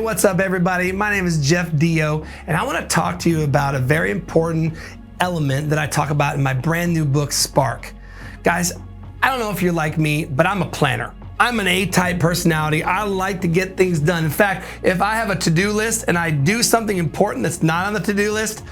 what's up, everybody? My name is Jeff Dio, and I want to talk to you about a very important element that I talk about in my brand new book, Spark. Guys, I don't know if you're like me, but I'm a planner. I'm an A-type personality. I like to get things done. In fact, if I have a to-do list and I do something important that's not on the to-do list,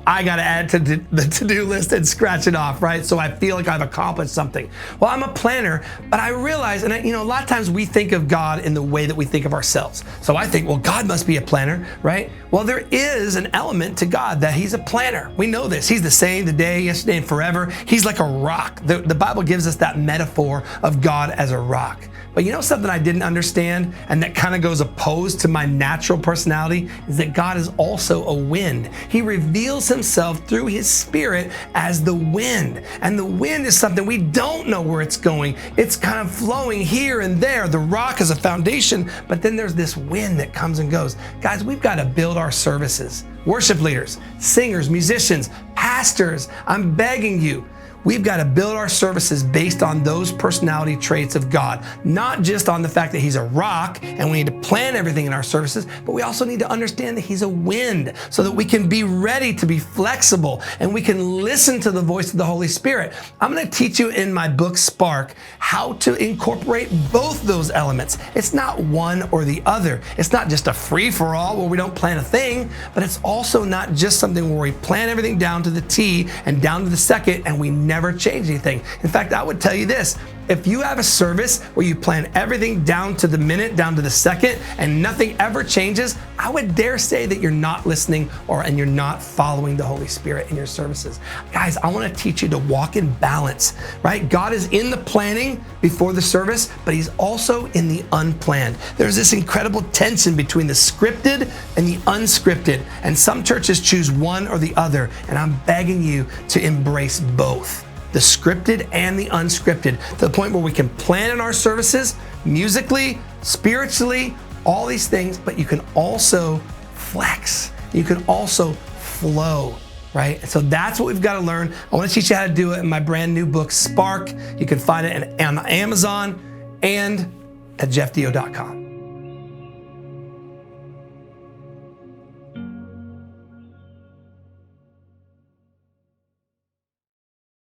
I got to add to the to-do list and scratch it off, right? So I feel like I've accomplished something. Well, I'm a planner, but I realize, and a lot of times we think of God in the way that we think of ourselves. So I think, well, God must be a planner, right? Well, there is an element to God that he's a planner. We know this. He's the same today, yesterday, and forever. He's like a rock. The Bible gives us that metaphor of God as a rock. But you know something I didn't understand, and that kind of goes opposed to my natural personality, is that God is also a wind. He reveals himself through his spirit as the wind. And the wind is something we don't know where it's going. It's kind of flowing here and there. The rock is a foundation, but then there's this wind that comes and goes. Guys, we've got to build our services. Worship leaders, singers, musicians, pastors, I'm begging you, we've got to build our services based on those personality traits of God, not just on the fact that he's a rock and we need to plan everything in our services, but we also need to understand that he's a wind so that we can be ready to be flexible and we can listen to the voice of the Holy Spirit. I'm going to teach you in my book, Spark, how to incorporate both those elements. It's not one or the other. It's not just a free-for-all where we don't plan a thing, but it's also not just something where we plan everything down to the T and down to the second and we never change anything. In fact, I would tell you this, if you have a service where you plan everything down to the minute, down to the second, and nothing ever changes, I would dare say that you're not listening and you're not following the Holy Spirit in your services. Guys, I want to teach you to walk in balance, right? God is in the planning before the service, but he's also in the unplanned. There's this incredible tension between the scripted and the unscripted, and some churches choose one or the other, and I'm begging you to embrace both. The scripted and the unscripted, to the point where we can plan in our services, musically, spiritually, all these things, but you can also flex. You can also flow, right? So that's what we've got to learn. I want to teach you how to do it in my brand new book, Spark. You can find it on Amazon and at jeffdio.com.